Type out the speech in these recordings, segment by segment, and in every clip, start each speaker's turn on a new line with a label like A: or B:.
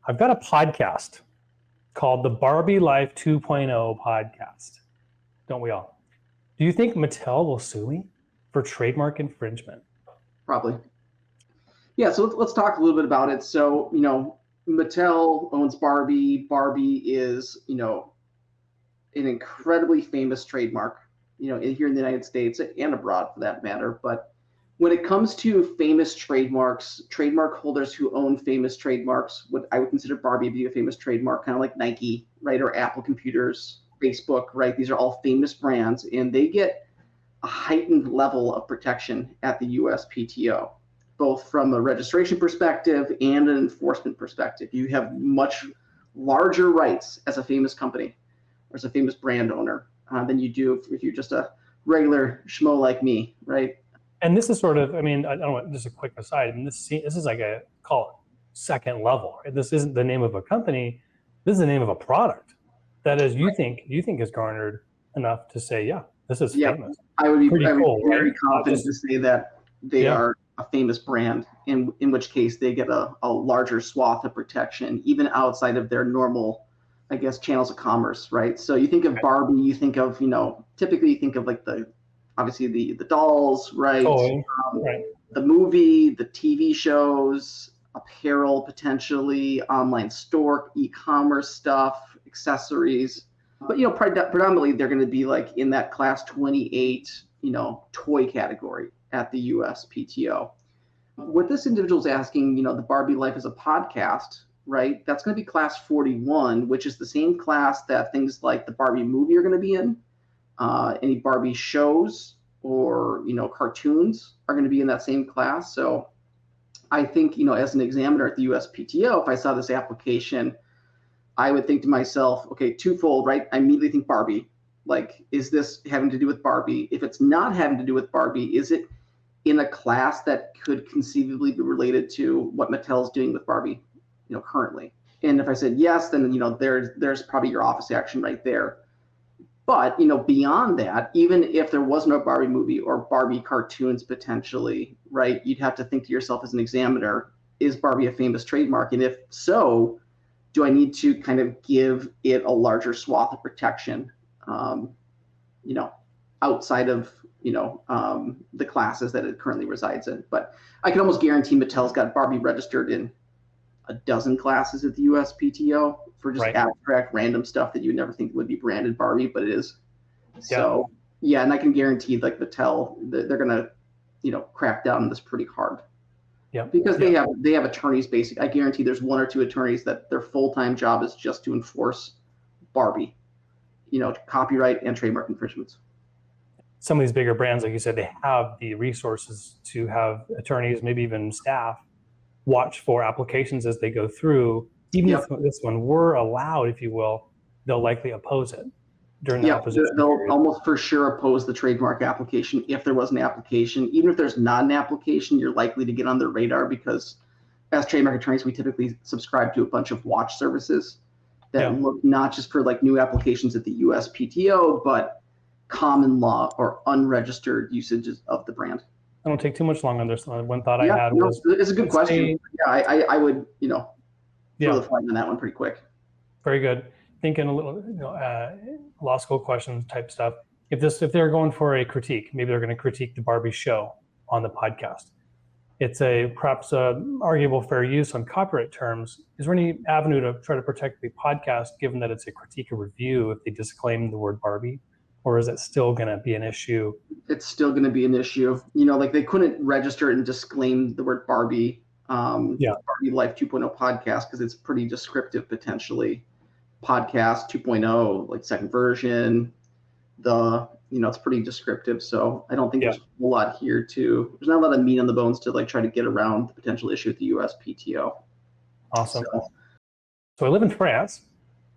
A: I've got a podcast called the Barbie Life 2.0 podcast. Don't we all? Do you think Mattel will sue me for trademark infringement?
B: Probably. Yeah, so let's talk a little bit about it. So, Mattel owns Barbie. Barbie is, an incredibly famous trademark, here in the United States and abroad for that matter. But when it comes to famous trademarks, trademark holders who own famous trademarks, what I would consider Barbie to be a famous trademark, kind of like Nike, right, or Apple Computers, Facebook, right? These are all famous brands, and they get a heightened level of protection at the USPTO, both from a registration perspective and an enforcement perspective. You have much larger rights as a famous company or as a famous brand owner than you do if you're just a regular schmo like me, right?
A: And this is sort of, I don't want, just a quick aside, this is like call it second level, right? This isn't the name of a company, this is the name of a product that is, you think is garnered enough to say, yeah, this is famous.
B: I would be very confident to say that they are a famous brand, in which case they get a larger swath of protection, even outside of their normal, I guess, channels of commerce, right? So you think of Barbie, you think of, typically you think of like obviously the dolls, right?
A: Right.
B: The movie, the TV shows, apparel, potentially, online store, e-commerce stuff, accessories. But, predominantly they're going to be like in that class 28, toy category at the USPTO. What this individual is asking, the Barbie Life is a podcast, right? That's going to be class 41, which is the same class that things like the Barbie movie are going to be in. Any Barbie shows or, cartoons are going to be in that same class. So I think, as an examiner at the USPTO, if I saw this application, I would think to myself, okay, twofold, right? I immediately think Barbie. Like, is this having to do with Barbie? If it's not having to do with Barbie, is it in a class that could conceivably be related to what Mattel's doing with Barbie, currently? And if I said yes, then, there's probably your office action right there. But, beyond that, even if there was no Barbie movie or Barbie cartoons potentially, right, you'd have to think to yourself as an examiner, is Barbie a famous trademark? And if so, do I need to kind of give it a larger swath of protection, outside of, the classes that it currently resides in? But I can almost guarantee Mattel's got Barbie registered in a dozen classes at the USPTO for just abstract random stuff that you would never think would be branded Barbie, but it is. So and I can guarantee like Mattel, they're gonna, crack down on this pretty hard. Yeah. Because they have attorneys I guarantee there's one or two attorneys that their full-time job is just to enforce Barbie, copyright and trademark infringements.
A: Some of these bigger brands, like you said, they have the resources to have attorneys, maybe even staff, watch for applications as they go through. Even if this one were allowed, if you will, they'll likely oppose it during the opposition
B: they'll
A: period.
B: Almost for sure oppose the trademark application if there was an application. Even if there's not an application, you're likely to get on their radar because as trademark attorneys, we typically subscribe to a bunch of watch services that look not just for like new applications at the USPTO, but common law or unregistered usages of the brand.
A: I don't take too much long on this one. One thought I had was...
B: It's a good question. I would, throw the flag on that one pretty quick.
A: Very good. Thinking a little, law school questions type stuff. If they're going for a critique, maybe they're going to critique the Barbie show on the podcast. It's perhaps arguable fair use on copyright terms. Is there any avenue to try to protect the podcast, given that it's a critique or review, if they disclaim the word Barbie? Or is it still going to be an issue?
B: It's still going to be an issue. Like they couldn't register and disclaim the word Barbie, Barbie Life 2.0 podcast, because it's pretty descriptive potentially. Podcast 2.0, like second version, it's pretty descriptive. So I don't think there's a whole lot here there's not a lot of meat on the bones to like try to get around the potential issue at the USPTO.
A: Awesome. So I live in France,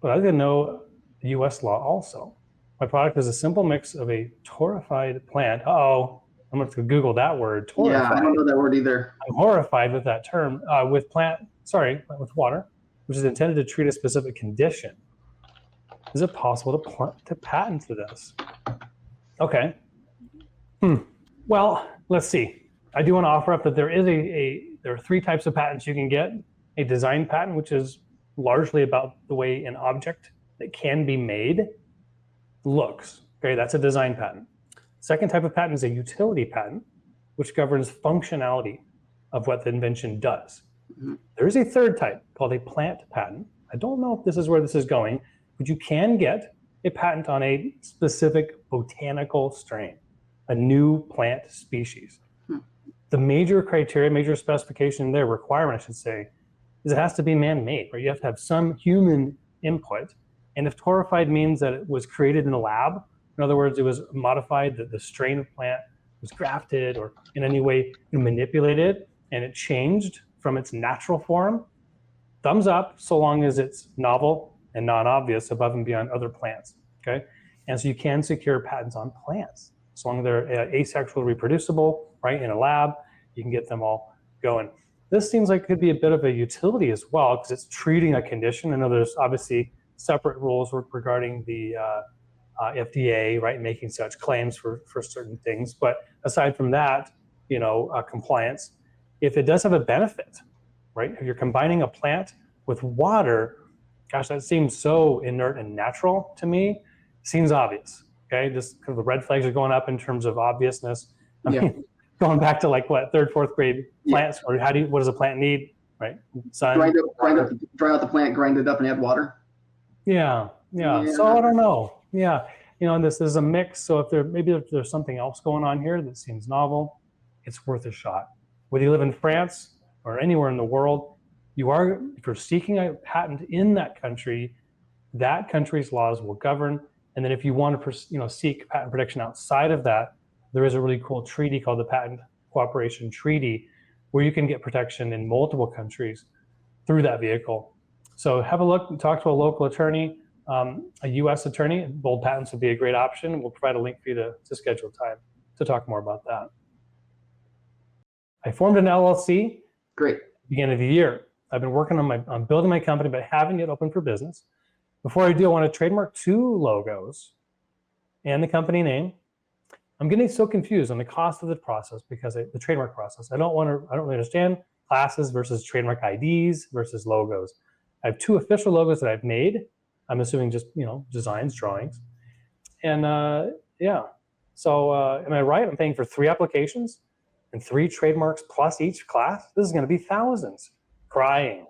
A: but I didn't know US law also. My product is a simple mix of a torrefied plant. I'm going to Google that word. Torrefied.
B: Yeah, I don't know that word either.
A: I'm horrified with that term. With water, which is intended to treat a specific condition. Is it possible to patent this? Okay. Well, let's see. I do want to offer up that there are 3 types of patents you can get. A design patent, which is largely about the way an object that can be made looks. Okay, that's a design patent. Second type of patent is a utility patent, which governs functionality of what the invention does. There is a third type called a plant patent. I don't know if this is where this is going, but you can get a patent on a specific botanical strain, a new plant species. The major criteria, major specification there, requirement, I should say, is it has to be man-made, right? You have to have some human input. And if torrefied means that it was created in a lab, in other words, it was modified, that the strain of plant was grafted or in any way manipulated, and it changed from its natural form, thumbs up, so long as it's novel and non-obvious above and beyond other plants, okay? And so you can secure patents on plants, as long as they're asexual, reproducible, right, in a lab, you can get them all going. This seems like it could be a bit of a utility as well, because it's treating a condition. I know there's obviously separate rules regarding the FDA, right, making such claims for certain things. But aside from that, compliance, if it does have a benefit, right, if you're combining a plant with water, gosh, that seems so inert and natural to me. Seems obvious, okay? Just kind of the red flags are going up in terms of obviousness. I mean, going back to like what, third, fourth grade plants, or what does a plant need, right? Sun,
B: dry out the plant, grind it up, and add water.
A: Yeah. So I don't know. Yeah, and this is a mix. So if there's something else going on here that seems novel, it's worth a shot. Whether you live in France or anywhere in the world, if you're seeking a patent in that country's laws will govern. And then if you want to, seek patent protection outside of that, there is a really cool treaty called the Patent Cooperation Treaty, where you can get protection in multiple countries through that vehicle. So have a look and talk to a local attorney, a U.S. attorney. Bold patents would be a great option. We'll provide a link for you to schedule time to talk more about that. I formed an LLC.
B: Great.
A: At the beginning of the year. I've been working on building my company, but haven't yet opened for business. Before I do, I want to trademark 2 logos and the company name. I'm getting so confused on the cost of the process because the trademark process. I don't really understand classes versus trademark IDs versus logos. I have 2 official logos that I've made. I'm assuming just, designs, drawings. And so am I right? I'm paying for 3 applications and 3 trademarks plus each class. This is going to be thousands. Crying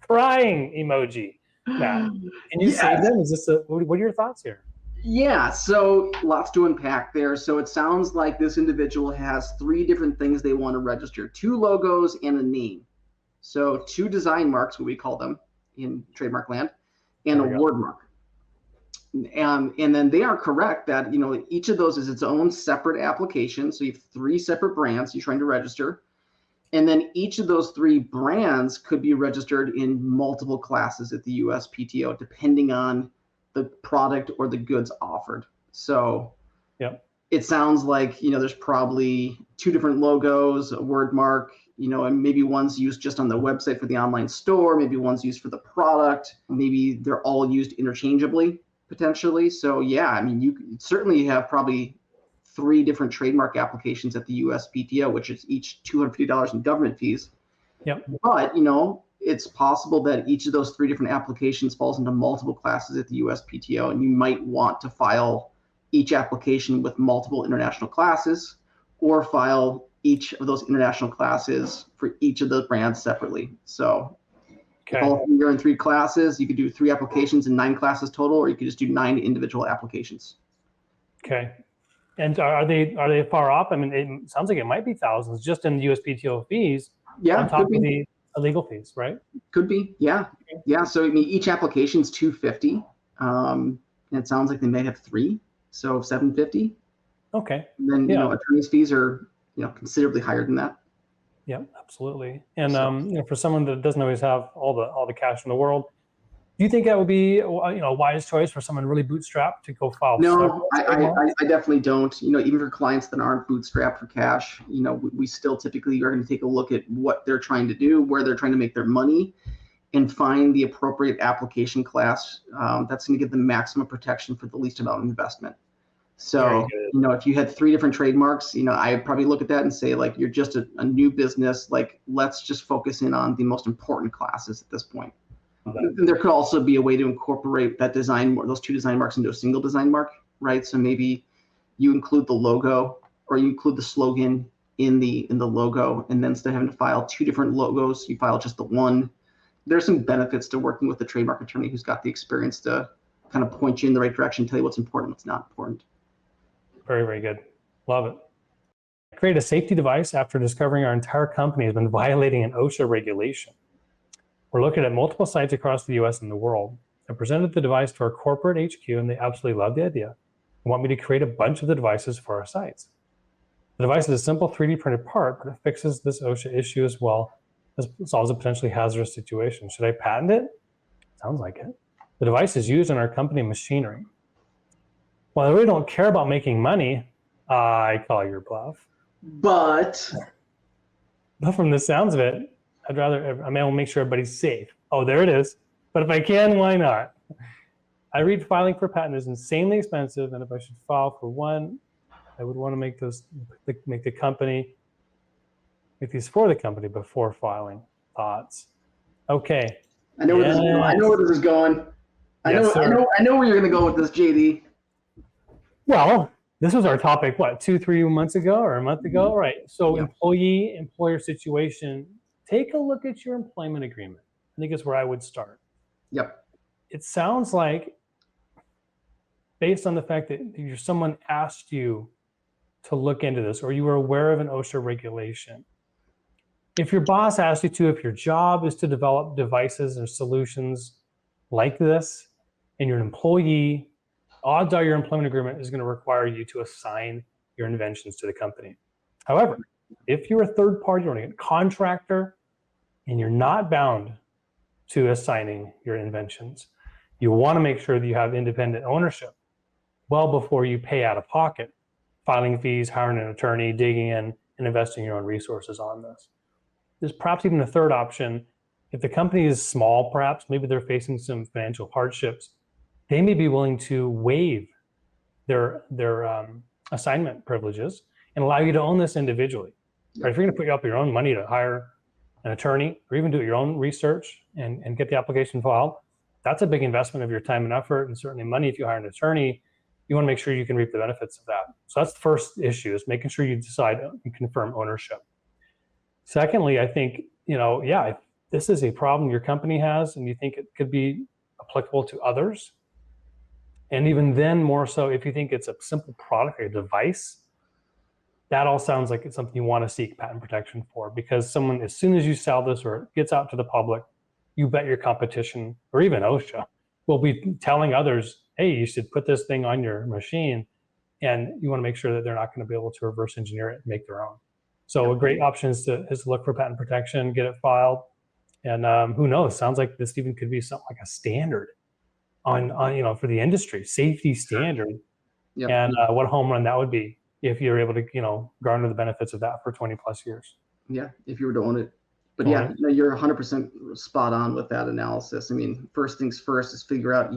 A: emoji. Matt, can you save them? What are your thoughts here?
B: Yeah, so lots to unpack there. So it sounds like this individual has 3 different things they want to register: 2 logos and a name. So 2 design marks, what we call them in trademark land, and a word mark. And then they are correct that each of those is its own separate application. So you have 3 separate brands you're trying to register. And then each of those 3 brands could be registered in multiple classes at the USPTO, depending on the product or the goods offered. So it sounds like, there's probably 2 different logos, a word mark, and maybe one's used just on the website for the online store, maybe one's used for the product, maybe they're all used interchangeably, potentially. So yeah, I mean, you certainly have probably 3 different trademark applications at the USPTO, which is each $250 in government fees. But, it's possible that each of those 3 different applications falls into multiple classes at the USPTO, and you might want to file each application with multiple international classes, or file each of those international classes for each of those brands separately. So if all 3 are in 3 classes, you could do 3 applications in 9 classes total, or you could just do 9 individual applications.
A: Okay. And are they far off? I mean, it sounds like it might be thousands just in the USPTO fees on top of the legal fees, right?
B: Could be, yeah. So I mean, each application is $250, and it sounds like they may have 3, so $750.
A: Okay.
B: And then attorney's fees are considerably higher than that.
A: Yeah, absolutely. And for someone that doesn't always have all the cash in the world, do you think that would be a wise choice for someone really bootstrapped to go file?
B: No, I definitely don't. Even for clients that aren't bootstrapped for cash, we still typically are going to take a look at what they're trying to do, where they're trying to make their money, and find the appropriate application class that's going to give them maximum protection for the least amount of investment. So, if you had 3 different trademarks, I'd probably look at that and say, like, you're just a new business. Like, let's just focus in on the most important classes at this point. there could also be a way to incorporate that those two design marks into a single design mark, right? So maybe you include the logo or you include the slogan in the logo, and then instead of having to file two different logos, you file just the one. There's some benefits to working with the trademark attorney who's got the experience to kind of point you in the right direction, tell you what's important, what's not important.
A: Very, very good. Love it. Create a safety device after discovering our entire company has been violating an OSHA regulation. We're looking at multiple sites across the US and the world. I presented the device to our corporate HQ and they absolutely loved the idea and want me to create a bunch of the devices for our sites. The device is a simple 3D printed part, but it fixes this OSHA issue as well as solves a potentially hazardous situation. Should I patent it? Sounds like it. The device is used in our company machinery. While I really don't care about making money, I call your bluff.
B: But
A: From the sounds of it, I will make sure everybody's safe. Oh, there it is. But if I can, why not? I read filing for patent is insanely expensive, and if I should file for one, I would want to make these for the company before filing. Thoughts? Okay.
B: I know where this is going. I know where you're going to go with this, JD.
A: Well, this was our topic, what, 2-3 months ago or a month ago? Right. So employee-employer situation, take a look at your employment agreement. I think it's where I would start.
B: Yep.
A: It sounds like, based on the fact that someone asked you to look into this, or you were aware of an OSHA regulation, if your boss asked you to, if your job is to develop devices or solutions like this, and you're an employee, odds are your employment agreement is going to require you to assign your inventions to the company. However, if you're a third party or a contractor and you're not bound to assigning your inventions, you want to make sure that you have independent ownership well before you pay out of pocket, filing fees, hiring an attorney, digging in, and investing your own resources on this. There's perhaps even a third option. If the company is small, perhaps, maybe they're facing some financial hardships, they may be willing to waive their assignment privileges and allow you to own this individually. Right? If you're going to put up your own money to hire an attorney or even do your own research and get the application filed, that's a big investment of your time and effort, and certainly money. If you hire an attorney, you want to make sure you can reap the benefits of that. So that's the first issue, is making sure you decide and confirm ownership. Secondly, I think, if this is a problem your company has and you think it could be applicable to others, and even then more so if you think it's a simple product or a device, that all sounds like it's something you want to seek patent protection for, because someone, as soon as you sell this or it gets out to the public, you bet your competition or even OSHA will be telling others, hey, you should put this thing on your machine, and you want to make sure that they're not going to be able to reverse engineer it and make their own. So a great option is to look for patent protection, get it filed, and who knows? Sounds like this even could be something like a standard on for the industry, safety standard. Yep. And what a home run that would be if you're able to garner the benefits of that for 20 plus years.
B: Yeah, if you were to own it. But you're 100% spot on with that analysis. I mean, first things first is figure out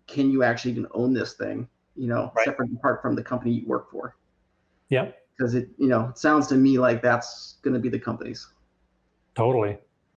B: can you actually even own this thing, separate and apart from the company you work for. Yep. Because it sounds to me like that's going to be the company's.
A: Totally.